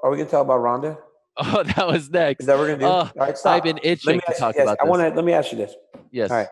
Are we gonna talk about Ronda? Oh, that was Is next. that what we're gonna do? Oh, All right, I've been stop. Let me itching to ask you. talk Yes, about this. Let me ask you this. All right. Yes.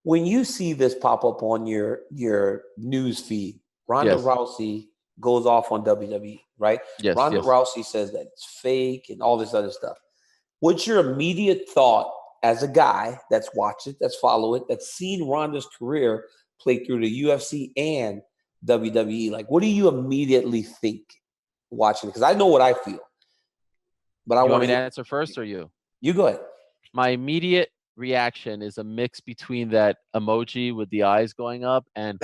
When you see this pop up on your news feed, Ronda Yes. Rousey goes off on WWE, right? Yes. Ronda Yes. Rousey says that it's fake and all this other stuff. What's your immediate thought as a guy that's watched it, that's followed it, that's seen Ronda's career play through the UFC and WWE? Like, what do you immediately think watching it? Because I know what I feel, but I You want want me to to hear. answer first or you? You go ahead. My immediate reaction is a mix between that emoji with the eyes going up and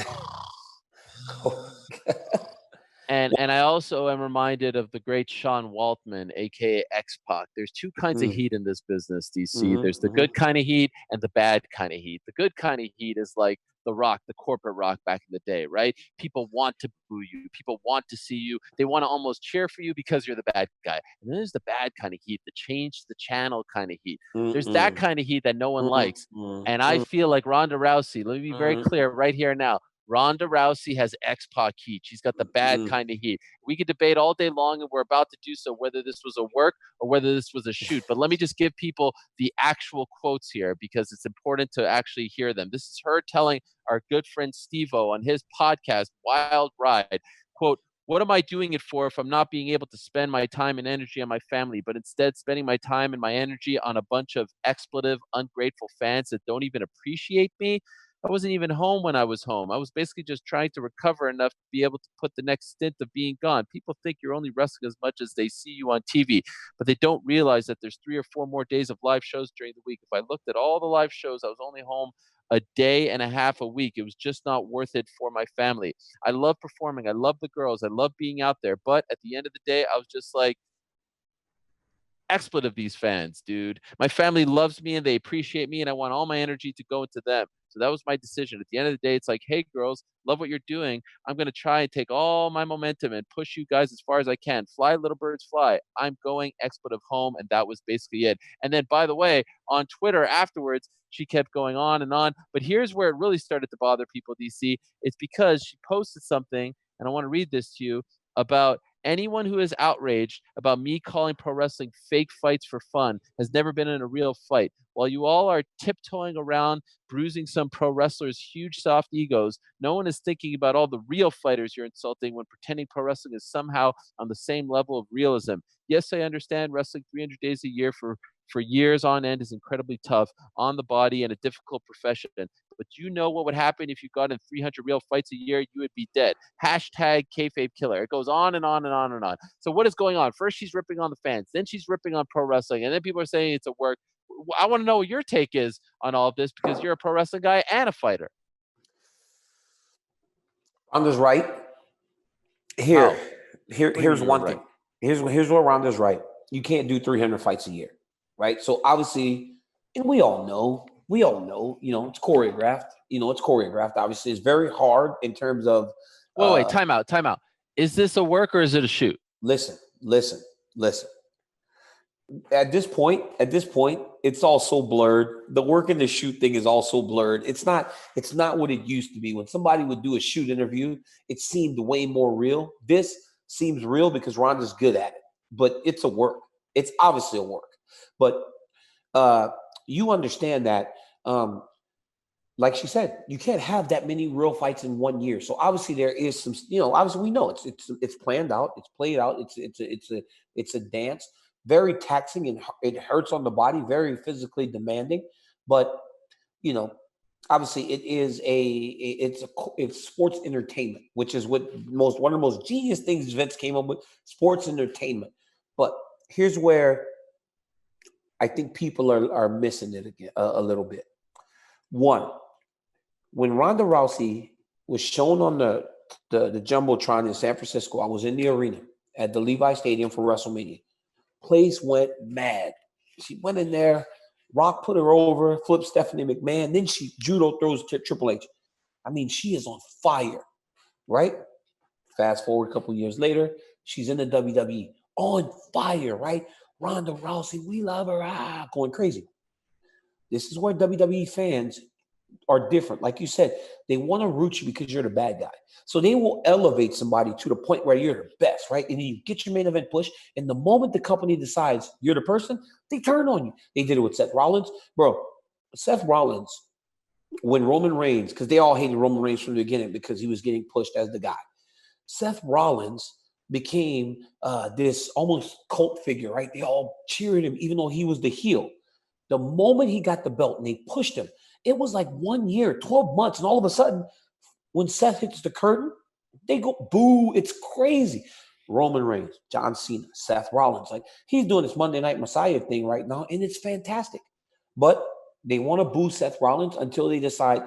and I also am reminded of the great Sean Waltman, aka X-Pac. There's two kinds of Mm, heat in this business, DC. mhm, There's the mhm, good kind of heat and the bad kind of heat. The good kind of heat is like the Rock, the corporate Rock back in the day, right? People want to boo you. People want to see you. They want to almost cheer for you because you're the bad guy. And then there's the bad kind of heat, the change the channel kind of heat. There's that mm-mm, kind of heat that no one mm-mm, likes. mm-mm, And I feel like Ronda Rousey, let me be very mm-mm, clear right here now. Ronda Rousey has X-Pac heat. She's got the bad mm-mm. kind of heat. We could debate all day long, and we're about to do so, whether this was a work or whether this was a shoot. But let me just give people the actual quotes here because it's important to actually hear them. This is her telling our good friend Steve-O on his podcast, Wild Ride, quote, "What am I doing it for if I'm not being able to spend my time and energy on my family, but instead spending my time and my energy on a bunch of expletive, ungrateful fans that don't even appreciate me? I wasn't even home when I was home. I was basically just trying to recover enough to be able to put the next stint of being gone. People think you're only wrestling as much as they see you on TV, but they don't realize that there's 3 or 4 more days of live shows during the week. If I looked at all the live shows, I was only home a day and a half a week. It was just not worth it for my family. I love performing. I love the girls. I love being out there. But at the end of the day, I was just like, expletive these fans, dude. My family loves me and they appreciate me, and I want all my energy to go into them. So that was my decision. At the end of the day, it's like, hey, girls, love what you're doing. I'm going to try and take all my momentum and push you guys as far as I can. Fly, little birds, fly. I'm going expletive home. And that was basically it. And then, by the way, on Twitter afterwards, she kept going on and on. But here's where it really started to bother people, DC. It's because she posted something, and I want to read this to you about anyone who is outraged about me calling pro wrestling fake fights for fun has never been in a real fight. While you all are tiptoeing around, bruising some pro wrestlers' huge soft egos, no one is thinking about all the real fighters you're insulting when pretending pro wrestling is somehow on the same level of realism. Yes, I understand wrestling 300 days a year for years on end is incredibly tough on the body and a difficult profession. But you know what would happen if you got in 300 real fights a year? You would be dead. Hashtag kayfabe killer. It goes on and on and on and on. So what is going on? First, she's ripping on the fans. Then she's ripping on pro wrestling. And then people are saying it's a work. I want to know what your take is on all of this because you're a pro wrestling guy and a fighter. Ronda's right. Here, How? What do you here's mean you're one thing. right? Here's where Ronda's right. You can't do 300 fights a year, right? So obviously, and we all know, it's choreographed. It's choreographed. Obviously, it's very hard in terms of. Wait, Uh, time out, time out. Is this a work or is it a shoot? listen, listen, listen. At this point, it's all so blurred. The work and the shoot thing is also blurred. It's not what it used to be. When somebody would do a shoot interview, it seemed way more real. This seems real because Ronda's good at it, but it's a work. It's obviously a work. But uh, you understand that, like she said, you can't have that many real fights in one year. So obviously there is some, obviously we know it's planned out, it's played out, it's a dance, very taxing and it hurts on the body, very physically demanding. But you know, obviously it's sports entertainment, which is one of the most genius things Vince came up with, sports entertainment. But here's where I think people are missing it again a little bit. One, when Ronda Rousey was shown on the jumbotron in San Francisco, I was in the arena at the Levi Stadium for WrestleMania. Place went mad. She went in there. Rock put her over, flipped Stephanie McMahon. Then she judo throws Triple H. I mean, she is on fire, right? Fast forward a couple years later, she's in the WWE, on fire, right? Ronda Rousey, we love her, going crazy. This is where WWE fans are different. Like you said, they want to root you because you're the bad guy. So they will elevate somebody to the point where you're the best, right? And then you get your main event push. And the moment the company decides you're the person, they turn on you. They did it with Seth Rollins. Bro, Seth Rollins, when Roman Reigns, because they all hated Roman Reigns from the beginning because he was getting pushed as the guy. Seth Rollins became this almost cult figure, right? They all cheered him, even though he was the heel. The moment he got the belt and they pushed him, it was like 1 year, 12 months. And all of a sudden, when Seth hits the curtain, they go, boo, it's crazy. Roman Reigns, John Cena, Seth Rollins, like he's doing this Monday Night Messiah thing right now, and it's fantastic. But they want to boo Seth Rollins until they decide.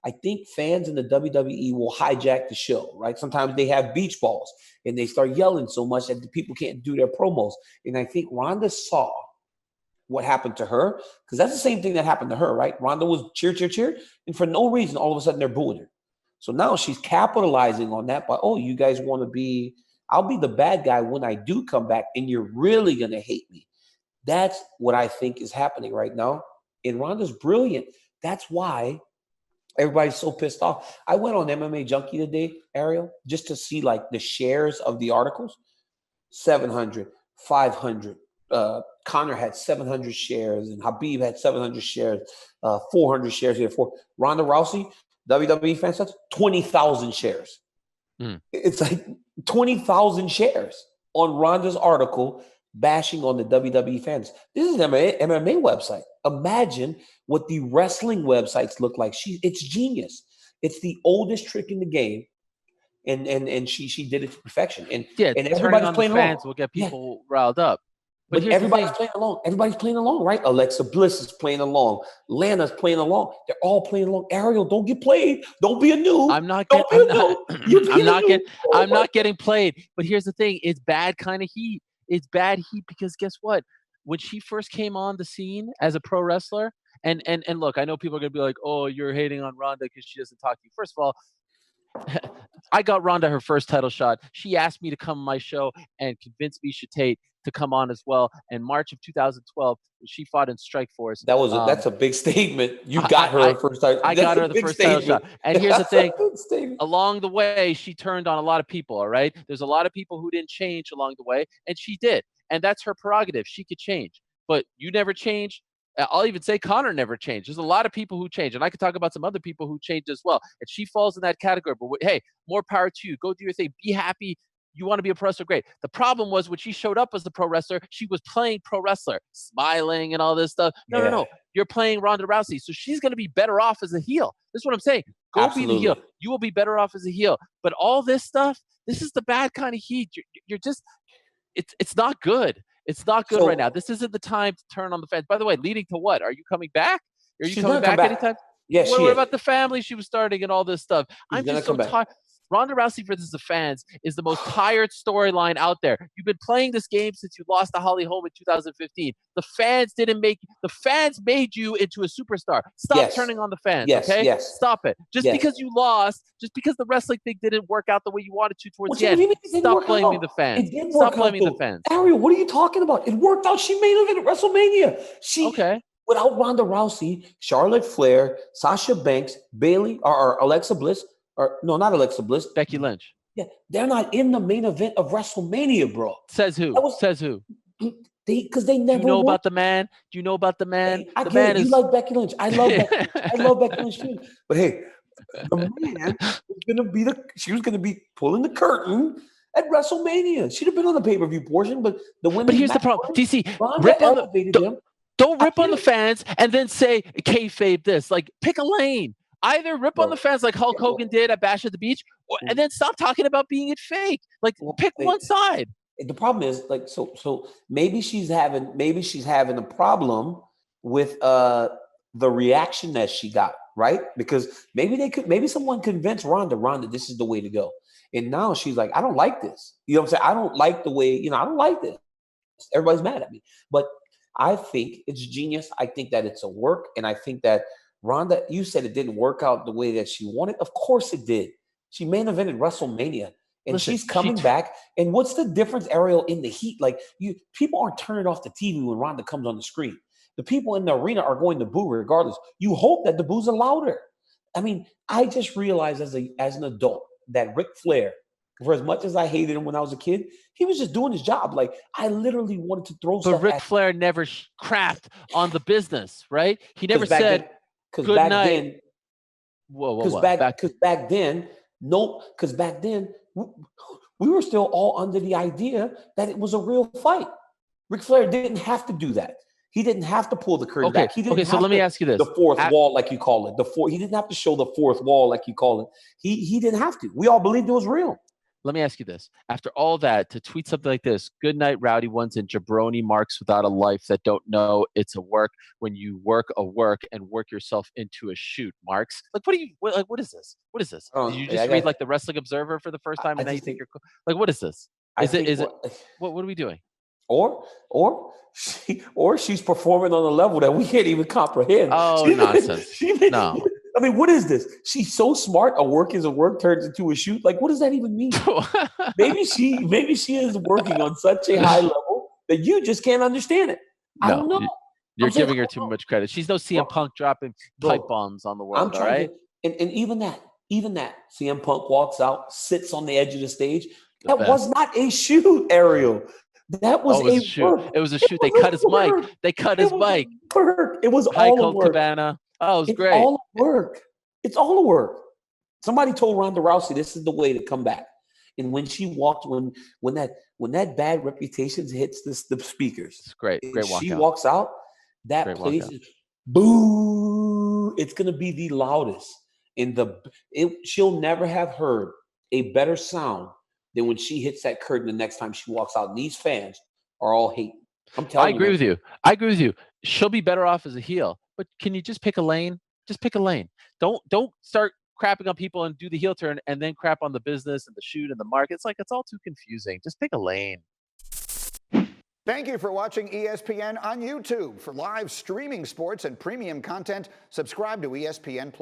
I think fans in the WWE will hijack the show, right? Sometimes they have beach balls, and they start yelling so much that the people can't do their promos. And I think Ronda saw what happened to her, because that's the same thing that happened to her, right? Ronda was cheer, and for no reason, all of a sudden they're booing her. So now she's capitalizing on that by, oh, you guys want to be, I'll be the bad guy when I do come back, and you're really going to hate me. That's what I think is happening right now. And Ronda's brilliant. That's why everybody's so pissed off. I went on MMA Junkie today, Ariel, just to see like the shares of the articles. 700, 500. Conor had 700 shares, and Habib had 700 shares, 400 shares here for Ronda Rousey. WWE fan stats, 20,000 shares. It's like 20,000 shares on Ronda's article bashing on the WWE fans. This is an MMA website. Imagine what the wrestling websites look like. It's genius. It's the oldest trick in the game. And she did it to perfection. And everybody's playing along. Fans will get people riled up. But everybody's playing along. Everybody's playing along, right? Alexa Bliss is playing along. Lana's playing along. They're all playing along. Ariel, don't get played. Don't be a noob. I'm not getting played. But here's the thing. It's bad kind of heat. It's bad heat because guess what? When she first came on the scene as a pro wrestler, and look, I know people are going to be like, oh, you're hating on Ronda because she doesn't talk to you. First of all, I got Ronda her first title shot. She asked me to come on my show and convinced Misha Tate to come on as well. In March of 2012, she fought in Strikeforce. That's a big statement. You got her first title. I got her the first title shot. And here's the thing. Along the way, she turned on a lot of people, all right? There's a lot of people who didn't change along the way, and she did. And that's her prerogative. She could change. But you never changed. I'll even say Conor never changed. There's a lot of people who change. And I could talk about some other people who changed as well. And she falls in that category. But hey, more power to you. Go do your thing. Be happy. You want to be a pro wrestler, great. The problem was when she showed up as a pro wrestler, she was playing pro wrestler, smiling and all this stuff. No. You're playing Ronda Rousey. So she's going to be better off as a heel. This is what I'm saying. Go be the heel. You will be better off as a heel. But all this stuff, this is the bad kind of heat. You're just, it's not good. It's not good right now. This isn't the time to turn on the fans. By the way, leading to what? Are you coming back? Are you coming back anytime? Yes, what about the family she was starting and all this stuff? I'm just so tired. Ronda Rousey versus the fans is the most tired storyline out there. You've been playing this game since you lost to Holly Holm in 2015. The fans made you into a superstar. Stop turning on the fans, okay? Stop it. Just because you lost, just because the wrestling thing didn't work out the way you wanted to towards the end, stop blaming the fans. Stop blaming the fans. Ariel, what are you talking about? It worked out. She made it at WrestleMania. Without Ronda Rousey, Charlotte Flair, Sasha Banks, Bayley, or Alexa Bliss, or no, not Alexa Bliss. Becky Lynch. Yeah, they're not in the main event of WrestleMania, bro. Says who? Says who? Because they never. Do you know about the man? Do you know about the man? I get it. You like Becky Lynch. I love Becky Lynch. I love Becky Lynch too. But hey, the man she was gonna be pulling the curtain at WrestleMania. She'd have been on the pay-per-view portion, but the women. But here's the problem, DC. Don't rip on the fans and then say kayfabe this. Like, pick a lane. Either rip on the fans like Hulk Hogan did at Bash at the Beach, and then stop talking about being it fake. Like, pick one side. The problem is, like, so maybe she's having a problem with the reaction that she got, right? Because maybe someone convinced Ronda, this is the way to go. And now she's like, I don't like this. You know what I'm saying? I don't like the way, I don't like this. Everybody's mad at me. But I think it's genius. I think that it's a work, and I think that Ronda, you said it didn't work out the way that she wanted. Of course it did. She main evented WrestleMania, and she's coming back. And what's the difference, Ariel, in the heat? Like, people aren't turning off the TV when Ronda comes on the screen. The people in the arena are going to boo regardless. You hope that the boos are louder. I mean, I just realized as an adult that Ric Flair, for as much as I hated him when I was a kid, he was just doing his job. Like, I literally wanted to throw But stuff Ric at Flair never crapped on the business, right? He never because back said, then, because good back night. then, Whoa, because what? back then, no, because back then we were still all under the idea that it was a real fight. Ric Flair didn't have to do that. He didn't have to pull the curtain Okay, back. He didn't okay. So have let me to, ask you this: the fourth wall, like you call it. He didn't have to show the fourth wall, like you call it. He didn't have to. We all believed it was real. Let me ask you this: after all that, to tweet something like this, "Good night, rowdy ones and jabroni marks without a life that don't know it's a work when you work a work and work yourself into a shoot." Marks, like, what is this? What is this? Did you just read like the Wrestling Observer for the first time, and now you think you're cool? Like, what is this? Is it? What are we doing? Or she's performing on a level that we can't even comprehend. Oh, nonsense! No. I mean, what is this? She's so smart. A work is a work turns into a shoot. Like, what does that even mean? maybe she is working on such a high level that you just can't understand it. I don't know. You're giving her too much credit. She's no CM Punk dropping pipe bombs on the world. All right. And even that CM Punk walks out, sits on the edge of the stage. That was not a shoot, Ariel. That was a shoot. work. It was a shoot. They cut his mic. They cut his mic. It was all a work. Cabana. Oh, it was great. All a work. It's all a work. Somebody told Ronda Rousey this is the way to come back. And when she walked, when that bad reputation hits the speakers, it's great. Great walkout. She walks out. That place is boo. It's gonna be the loudest. She'll never have heard a better sound than when she hits that curtain the next time she walks out. And these fans are all hating. I'm telling you. I agree with you. She'll be better off as a heel. But can you just pick a lane? Just pick a lane. Don't start crapping on people and do the heel turn and then crap on the business and the shoot and the market. It's like, it's all too confusing. Just pick a lane. Thank you for watching ESPN on YouTube. For live streaming sports and premium content, subscribe to ESPN+.